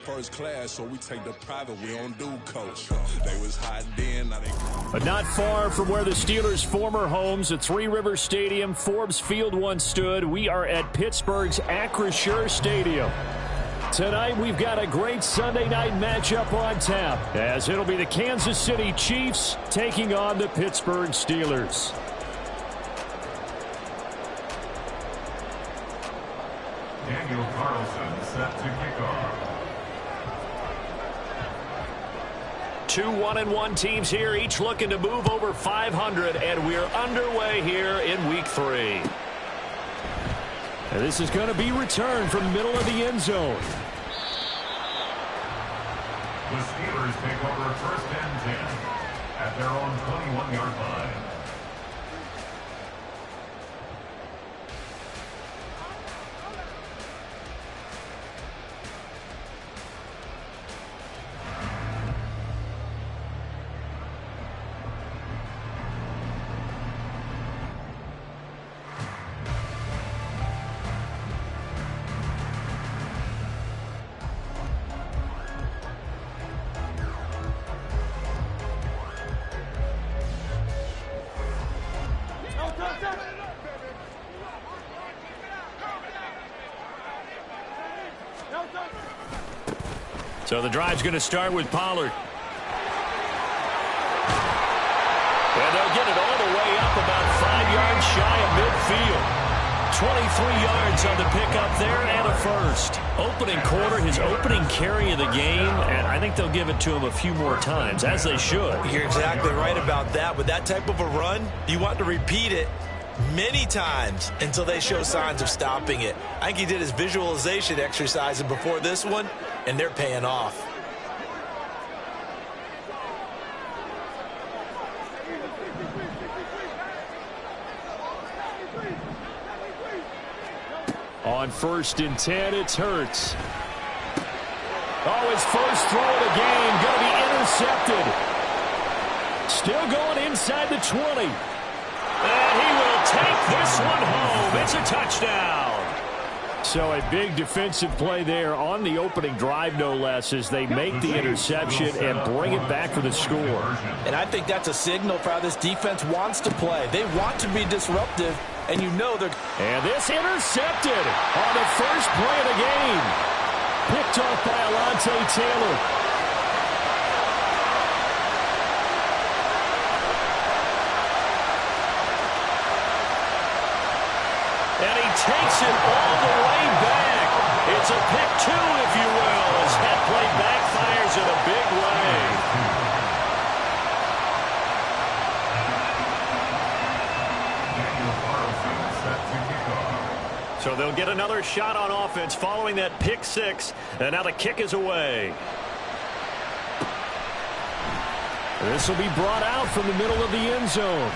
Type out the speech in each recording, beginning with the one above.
First class, so we take the private. We don't do coach. They was hot then, now they... But not far from where the Steelers' former homes at Three Rivers Stadium, Forbes Field once stood. We are at Pittsburgh's Acrisure Stadium. Tonight, we've got a great Sunday night matchup on tap, as it'll be the Kansas City Chiefs taking on the Pittsburgh Steelers. Daniel Carlson set to kick off. Two 1-1 teams here, each looking to move over 500, and we're underway here in Week 3. And this is going to be returned from the middle of the end zone. The Steelers take over first and 10 at their own 21-yard line. So the drive's going to start with Pollard. And they'll get it all the way up about 5 yards shy of midfield. 23 yards on the pickup there and a first. Opening quarter, his opening carry of the game, and I think they'll give it to him a few more times, as they should. You're exactly right about that. With that type of a run, you want to repeat it many times until they show signs of stopping it. I think he did his visualization exercises before this one, and they're paying off. On 1st and 10, it's Hurts. Oh, his first throw of the game going to be intercepted. Still going inside the 20. And he will take this one home. It's a touchdown. So a big defensive play there on the opening drive, no less, as they make the interception and bring it back for the score. And I think that's a signal for how this defense wants to play. They want to be disruptive, and you know they're... And this intercepted on the first play of the game. Picked off by Alontae Taylor. And he takes it all the way back. It's a pick 2, if you will, as that play backfires in a big way. So they'll get another shot on offense following that pick 6. And now the kick is away. This will be brought out from the middle of the end zone.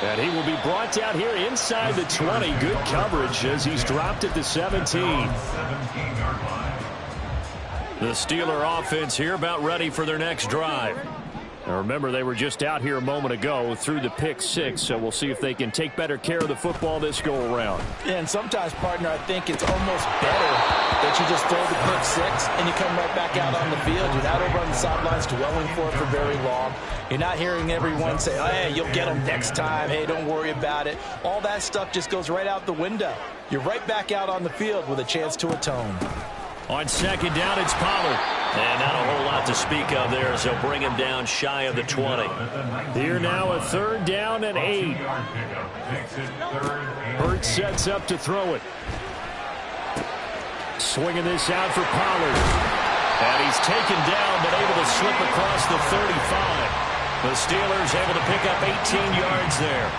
And he will be brought down here inside the 20. Good coverage as he's dropped at the 17. The Steeler offense here about ready for their next drive. Now remember, they were just out here a moment ago through the pick 6, so we'll see if they can take better care of the football this go-around. And sometimes, partner, I think it's almost better that you just throw the pick 6 and you come right back out on the field. You're not over on the sidelines dwelling for it for very long. You're not hearing everyone say, oh, hey, you'll get them next time. Hey, don't worry about it. All that stuff just goes right out the window. You're right back out on the field with a chance to atone. On 2nd down, it's Pollard. And not a whole lot to speak of there as they'll bring him down shy of the 20. Here now, a 3rd down and 8. Hurts sets up to throw it. Swinging this out for Pollard. And he's taken down, but able to slip across the 35. The Steelers able to pick up 18 yards there.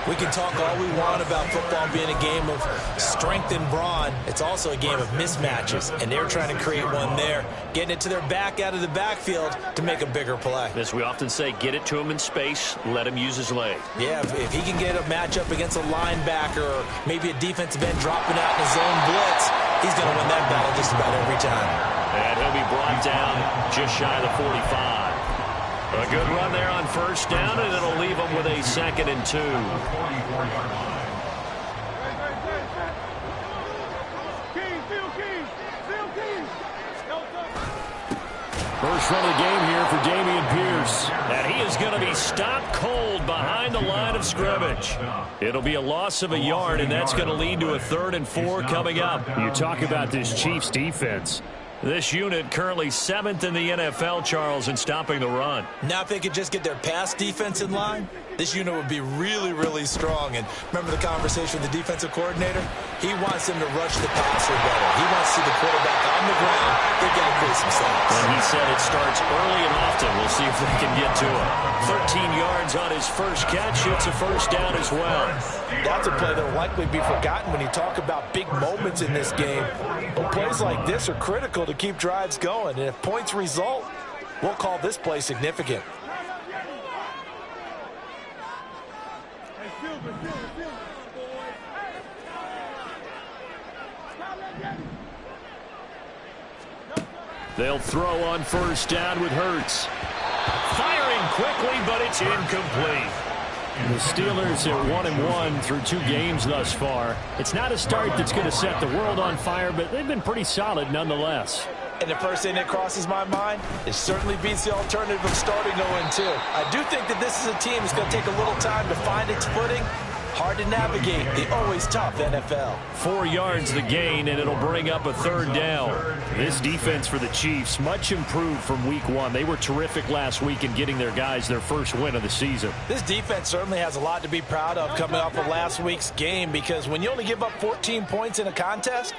We can talk all we want about football being a game of strength and brawn. It's also a game of mismatches, and they're trying to create one there, getting it to their back out of the backfield to make a bigger play. As we often say, get it to him in space, let him use his leg. Yeah, if he can get a matchup against a linebacker or maybe a defensive end dropping out in a zone blitz, he's going to win that battle just about every time. And he'll be brought down just shy of the 45. A good run there on 1st down, and it'll leave them with a 2nd and 2. First run of the game here for Dameon Pierce. And he is going to be stopped cold behind the line of scrimmage. It'll be a loss of a yard, and that's going to lead to a 3rd and 4 coming up. You talk about this Chiefs defense. This unit currently 7th in the NFL, Charles, in stopping the run. Now if they could just get their pass defense in line, this unit would be really, really strong. And remember the conversation with the defensive coordinator? He wants them to rush the passer better. He wants to see the quarterback on the ground. They've got to create some sacks. And he said it starts early and often. We'll see if they can get to it. 13 yards on his first catch. It's a first down as well. That's a play that will likely be forgotten when you talk about big moments in this game. But plays like this are critical to keep drives going. And if points result, we'll call this play significant. They'll throw on first down with Hurts. Firing quickly, but it's incomplete. The Steelers at 1-1 through 2 games thus far. It's not a start that's going to set the world on fire, but they've been pretty solid nonetheless. And the first thing that crosses my mind, it certainly beats the alternative of starting 0-2. I do think that this is a team that's going to take a little time to find its footing. Hard to navigate the always tough NFL. 4 yards the gain, and it'll bring up a 3rd down. This defense for the Chiefs, much improved from week 1. They were terrific last week in getting their guys their first win of the season. This defense certainly has a lot to be proud of coming off of last week's game, because when you only give up 14 points in a contest,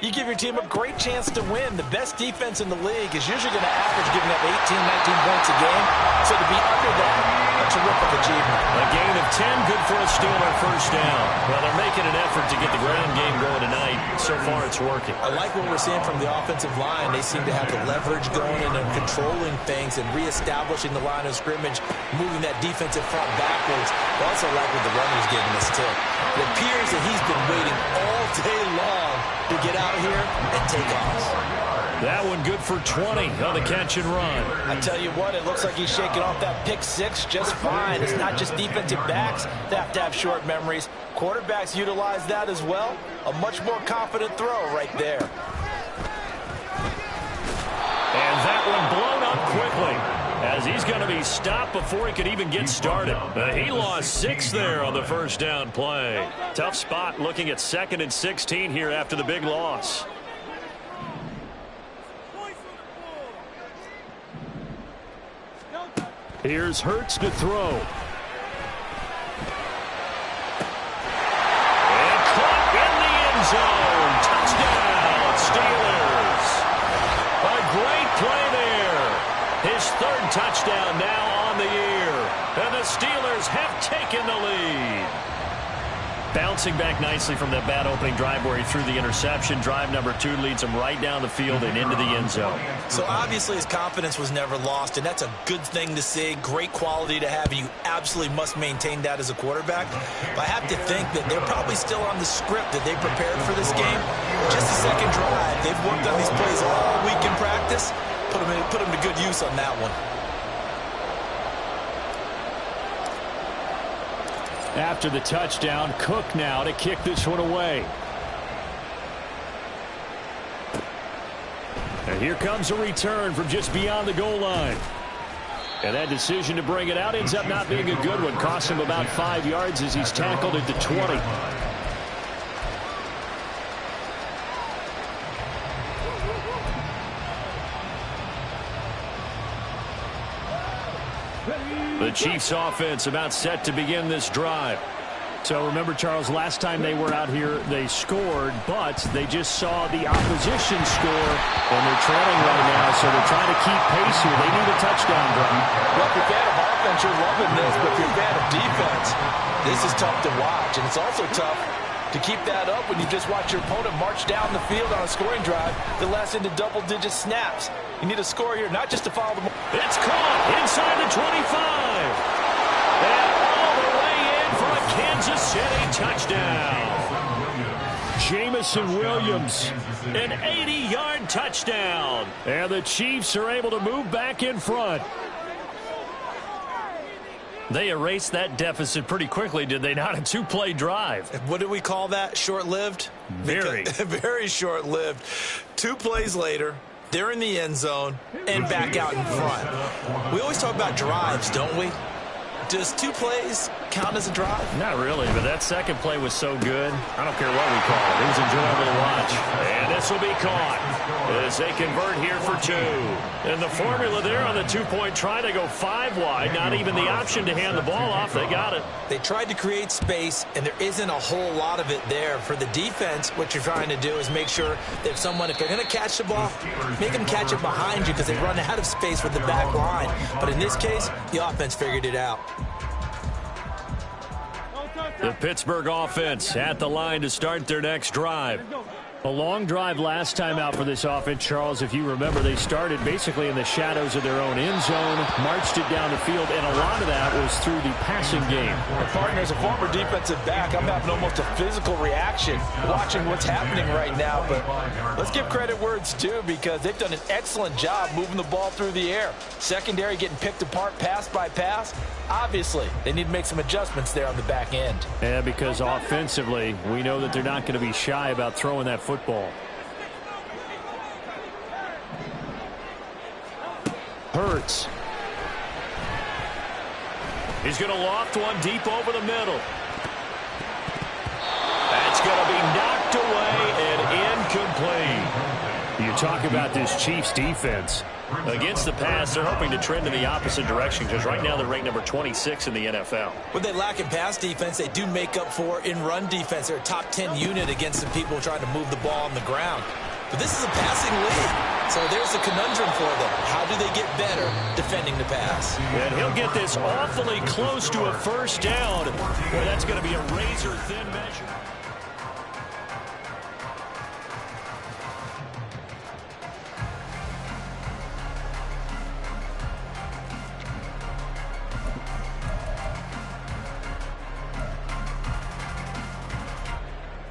you give your team a great chance to win. The best defense in the league is usually going to average giving up 18, 19 points a game. So to be under that, a terrific achievement. A gain of 10, good for a Steeler first down. Well, they're making an effort to get the ground game going tonight. So far, it's working. I like what we're seeing from the offensive line. They seem to have the leverage going and they're controlling things and reestablishing the line of scrimmage, moving that defensive front backwards. I also like what the runner's giving us, too. It appears that he's been waiting all day long to get out here and take off. That one good for 20 on the catch and run. I tell you what, it looks like he's shaking off that pick 6 just fine. It's not just defensive backs that have to have short memories. Quarterbacks utilize that as well. A much more confident throw right there. And that one blown up quickly, as he's going to be stopped before he could even get started. He lost 6 there on the first down play. Tough spot looking at 2nd and 16 here after the big loss. Here's Hurts to throw. And caught in the end zone. Touchdown, Steelers. A great play there. His 3rd touchdown now on the year. And the Steelers have taken the lead. Bouncing back nicely from that bad opening drive where he threw the interception. Drive number 2 leads him right down the field and into the end zone. So obviously his confidence was never lost, and that's a good thing to see. Great quality to have. You absolutely must maintain that as a quarterback. But I have to think that they're probably still on the script that they prepared for this game. Just a second drive. They've worked on these plays all week in practice. Put them to good use on that one. After the touchdown, Cook now to kick this one away. And here comes a return from just beyond the goal line. And that decision to bring it out ends up not being a good one. Costs him about 5 yards as he's tackled at the 20. The Chiefs offense about set to begin this drive. So remember, Charles, last time they were out here, they scored, but they just saw the opposition score, and they're trailing right now, so they're trying to keep pace here. They need a touchdown drive. Well, if you're a fan of offense, you're loving this, but if you're a fan of defense, this is tough to watch, and it's also tough to keep that up when you just watch your opponent march down the field on a scoring drive that lasts into double-digit snaps. You need a score here, not just to follow the... It's caught inside the 25. And all the way in for a Kansas City touchdown. Jamison Williams, an 80-yard touchdown. And the Chiefs are able to move back in front. They erased that deficit pretty quickly, did they not? A 2-play drive. What do we call that? Short-lived? Very. Very short-lived. 2 plays later, They're in the end zone and back out in front. We always talk about drives, don't we? Does 2 plays count as a drive? Not really, but that second play was so good. I don't care what we call it. It was enjoyable to watch. And this will be caught as they convert here for 2. And the formula there on the 2-point try to go 5 wide. Not even the option to hand the ball off. They got it. They tried to create space, and there isn't a whole lot of it there. For the defense, what you're trying to do is make sure that if they're going to catch the ball, make them catch it behind you because they run out of space with the back line. But in this case, the offense figured it out. The Pittsburgh offense at the line to start their next drive. A long drive last time out for this offense, Charles. If you remember, they started basically in the shadows of their own end zone, marched it down the field, and a lot of that was through the passing game. Partner, as a former defensive back, I'm having almost a physical reaction watching what's happening right now. But let's give credit where it's due because they've done an excellent job moving the ball through the air. Secondary getting picked apart pass by pass. Obviously, they need to make some adjustments there on the back end. Yeah, because offensively, we know that they're not going to be shy about throwing that football. Hurts. He's going to loft one deep over the middle. That's going to be knocked away and incomplete. You talk about this Chiefs defense. Against the pass, they're hoping to trend in the opposite direction because right now they're ranked number 26 in the NFL. What they lack in pass defense, they do make up for in run defense. They're a top 10 unit against the people trying to move the ball on the ground. But this is a passing league, so there's a conundrum for them. How do they get better defending the pass? And he'll get this awfully close to a first down. Boy, that's going to be a razor-thin measure.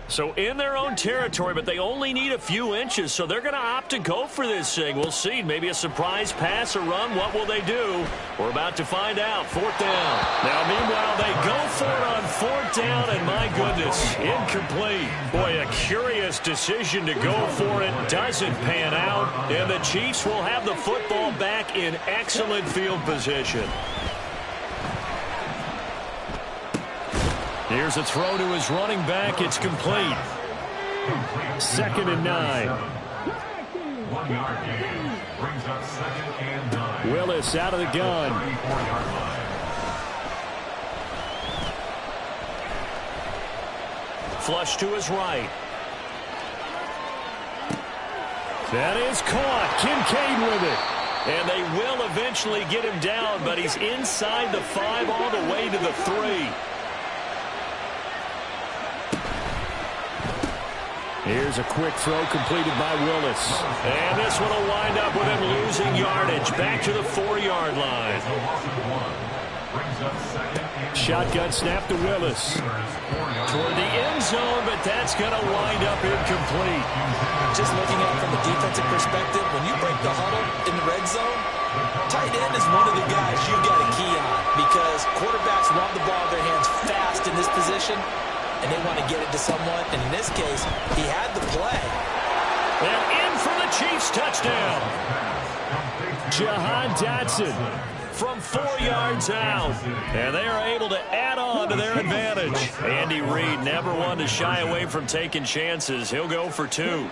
So in their own territory, but they only need a few inches, so they're going to opt to go for this thing. We'll see. Maybe a surprise pass or run. What will they do? We're about to find out. 4th down. Now, meanwhile, they go for it on 4th down, and my goodness, incomplete. Boy, a curious decision to go for it. Doesn't pan out, and the Chiefs will have the football back in excellent field position. Here's a throw to his running back. It's complete. 2nd and 9. 1 yard gain brings up 2nd and 9. Willis out of the gun. 34-yard line. Flush to his right. That is caught. Kincaid with it. And they will eventually get him down, but he's inside the 5 all the way to the 3. Here's a quick throw completed by Willis. And this one will wind up with him losing yardage. Back to the 4-yard line. Shotgun snap to Willis. Toward the end zone, but that's going to wind up incomplete. Just looking at it from a defensive perspective, when you break the huddle in the red zone, tight end is one of the guys you got to key on because quarterbacks want the ball in their hands fast in this position, and they want to get it to someone. And in this case, he had the play. And in for the Chiefs touchdown. Jahan Dotson from 4 yards out. And they are able to add on to their advantage. Andy Reid never one to shy away from taking chances. He'll go for 2.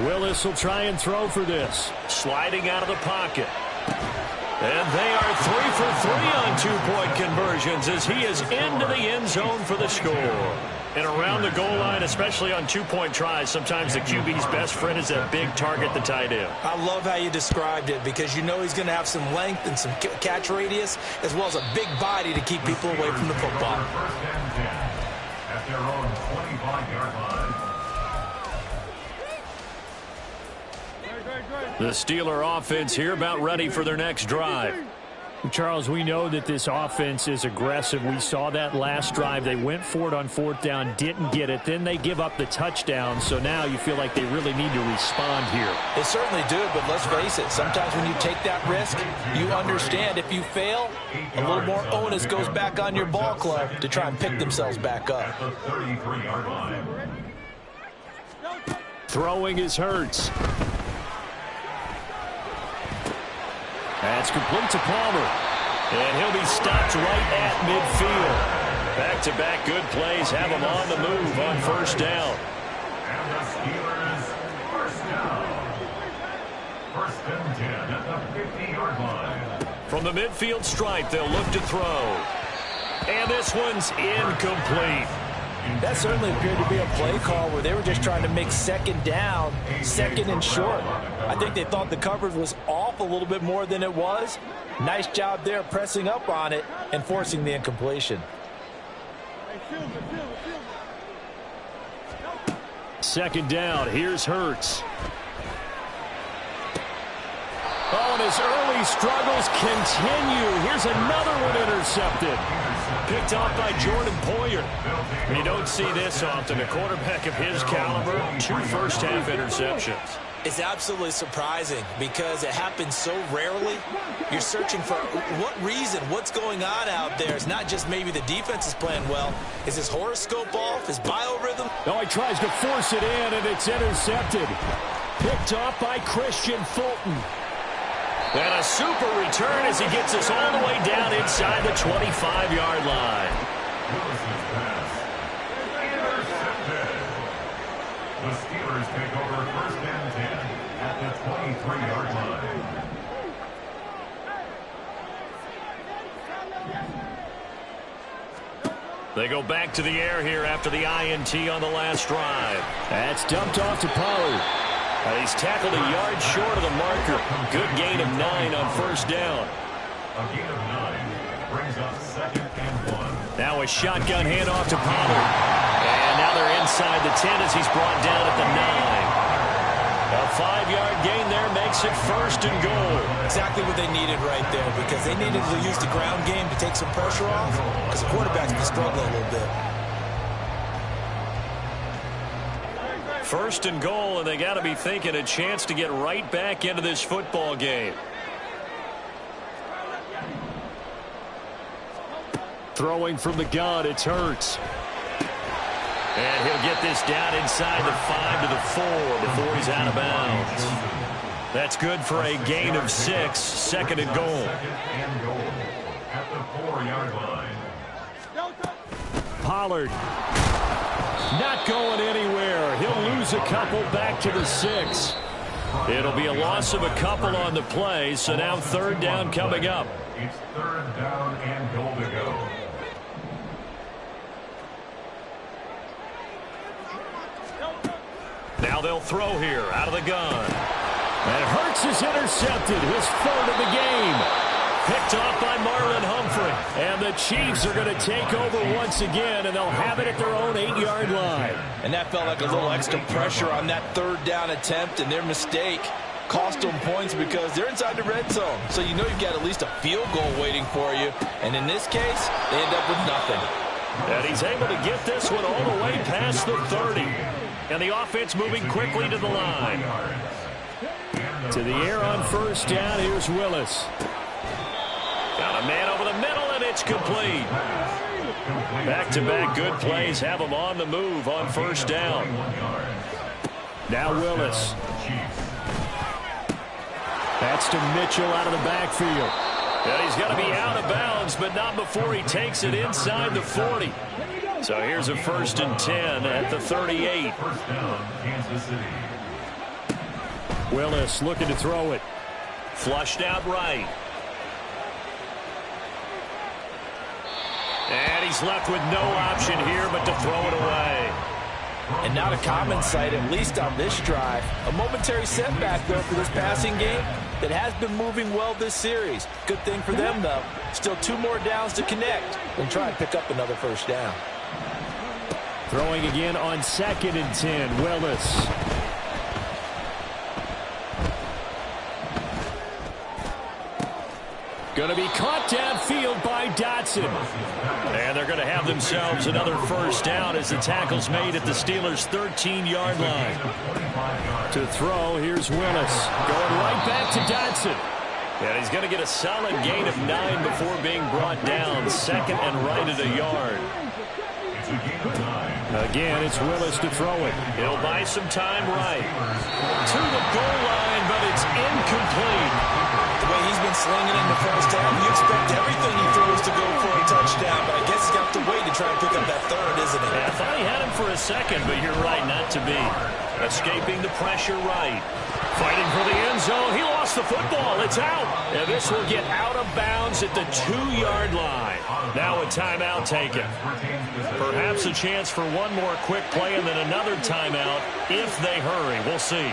Willis will try and throw for this. Sliding out of the pocket. And they are 3 for 3 on 2-point conversions as he is into the end zone for the score. And around the goal line, especially on 2-point tries, sometimes the QB's best friend is that big target, the tight end. I love how you described it because you know he's going to have some length and some catch radius as well as a big body to keep people away from the football. First and 10 at their own 25-yard line. The Steeler offense here about ready for their next drive. Charles, we know that this offense is aggressive. We saw that last drive. They went for it on 4th down, didn't get it. Then they give up the touchdown. So now you feel like they really need to respond here. They certainly do, but let's face it. Sometimes when you take that risk, you understand if you fail, a little more onus goes back on your ball club to try and pick themselves back up. The 33-yard line. Throwing is Hurts. That's complete to Palmer. And he'll be stopped right at midfield. Back-to-back good plays have him on the move on first down. And the Steelers first down. First and 10 at the 50-yard line. From the midfield stripe, they'll look to throw. And this one's incomplete. That certainly appeared to be a play call where they were just trying to make second down, second and short. I think they thought the coverage was off a little bit more than it was. Nice job there pressing up on it and forcing the incompletion. Second down, here's Hurts. Oh, and his early struggles continue. Here's another one intercepted. Picked off by Jordan Poyer. You don't see this often. A quarterback of his caliber, 2 first-half interceptions. It's absolutely surprising because it happens so rarely. You're searching for what reason, what's going on out there. It's not just maybe the defense is playing well. Is his horoscope off, his biorhythm? No, he tries to force it in, and it's intercepted. Picked off by Christian Fulton. And a super return as he gets us all the way down inside the 25-yard line. Willis's pass intercepted. The Steelers take over first and 10 at the 23-yard line. They go back to the air here after the INT on the last drive. That's dumped off to Pollard. He's tackled a yard short of the marker. Good gain of 9 on first down. A gain of 9 brings up second and 1. Now a shotgun handoff to Pollard. And now they're inside the 10 as he's brought down at the 9. A 5-yard gain there makes it first and goal. Exactly what they needed right there because they needed to use the ground game to take some pressure off because the quarterback's been struggling a little bit. First and goal, and they got to be thinking a chance to get right back into this football game. Throwing from the gun, it's Hurts. And he'll get this down inside the 5 to the 4 before he's out of bounds. That's good for a gain of 6, second and goal. Second and goal at the 4-yard line. Pollard. Not going anywhere. He'll lose a couple back to the 6. It'll be a loss of a couple on the play, so now third down coming up. It's third down and goal to go. Now they'll throw here out of the gun. And Hurts is intercepted, his 3rd of the game. Picked off by Marlon Humphrey. And the Chiefs are going to take over once again, and they'll have it at their own 8-yard line. And that felt like a little extra pressure on that third down attempt, and their mistake cost them points because they're inside the red zone. So you know you've got at least a field goal waiting for you. And in this case, they end up with nothing. And he's able to get this one all the way past the 30. And the offense moving quickly to the line. To the air on first down, here's Willis. Got a man over the middle, and it's complete. Back-to-back good plays have him on the move on first down. Now Willis. That's to Mitchell out of the backfield. And he's got to be out of bounds, but not before he takes it inside the 40. So here's a first and 10 at the 38. First down, Kansas City. Willis looking to throw it. Flushed out right. And he's left with no option here but to throw it away. And not a common sight, at least on this drive. A momentary setback, though, for this passing game that has been moving well this series. Good thing for them, though. Still 2 more downs to connect and try and pick up another first down. Throwing again on 2nd and 10, Willis. Going to be caught downfield by Dotson. And they're going to have themselves another first down as the tackle's made at the Steelers' 13-yard line. To throw, here's Willis. Going right back to Dotson. And he's going to get a solid gain of 9 before being brought down. Second and right at a yard. Again, it's Willis to throw it. He'll buy some time right. To the goal line, but it's incomplete. The way he's been slinging in the first half. You expect everything he throws to go for a touchdown, but I guess he's got to wait to try and pick up that third, isn't it? Yeah, I thought he had him for a second, but you're right, not to be. Escaping the pressure right. Fighting for the end zone. He lost the football. It's out. And this will get out of bounds at the 2-yard line. Now a timeout taken. Perhaps a chance for one more quick play and then another timeout if they hurry. We'll see.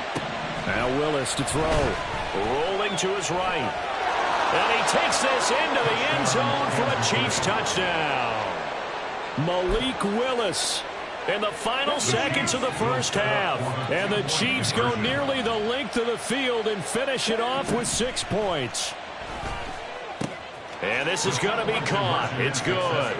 Now Willis to throw. Rolling to his right. And he takes this into the end zone for a Chiefs touchdown. Malik Willis in the final seconds of the first half. And the Chiefs go nearly the length of the field and finish it off with 6 points. And this is going to be caught. It's good.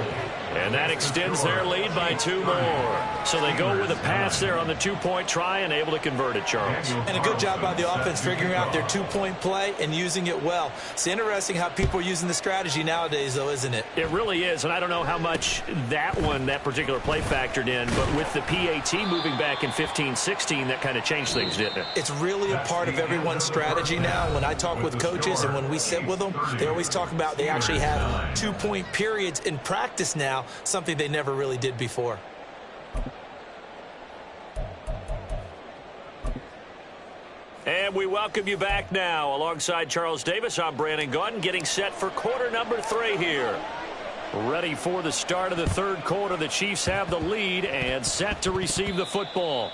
And that extends their lead by 2 more. So they go with a pass there on the 2-point try and able to convert it, Charles. And a good job by the offense figuring out their 2-point play and using it well. It's interesting how people are using the strategy nowadays, though, isn't it? It really is, and I don't know how much that particular play factored in, but with the PAT moving back in 15-16, that kind of changed things, didn't it? It's really a part of everyone's strategy now. When I talk with coaches and when we sit with them, they always talk about they actually have 2-point periods in practice now, something they never really did before. And we welcome you back now. Alongside Charles Davis, I'm Brandon Gaudin, getting set for quarter number 3 here. Ready for the start of the third quarter. The Chiefs have the lead and set to receive the football.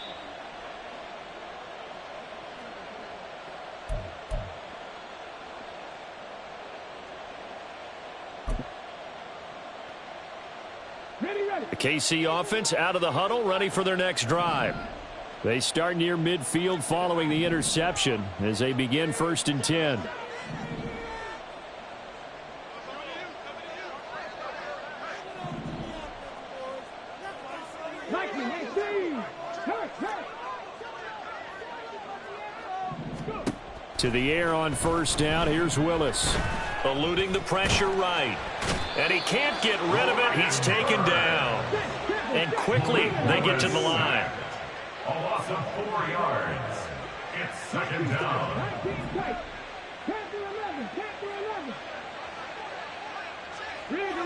The KC offense out of the huddle, ready for their next drive. They start near midfield following the interception as they begin 1st and 10. To the air on 1st down. Here's Willis. Eluding the pressure right. And he can't get rid of it. He's taken down. And quickly they get to the line. A loss of 4 yards. It's 2nd down.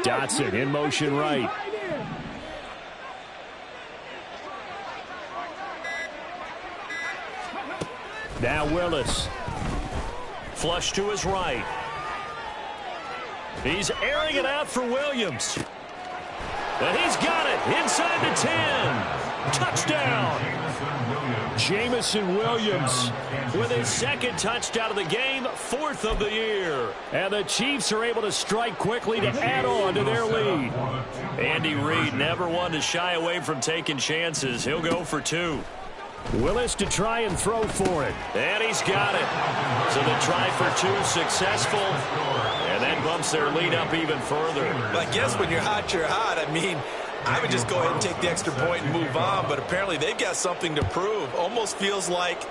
Dotson in motion right. Now Willis. Flush to his right. He's airing it out for Williams. And he's got it inside the 10. Touchdown. Jamison Williams with his 2nd touchdown of the game, 4th of the year. And the Chiefs are able to strike quickly to add on to their lead. Andy Reid never one to shy away from taking chances. He'll go for 2. Willis to try and throw for it. And he's got it. So the try for 2 successful. And that bumps their lead up even further. Well, I guess when you're hot, you're hot. I mean, I would just go ahead and take the extra point and move on. But apparently they've got something to prove. Almost feels like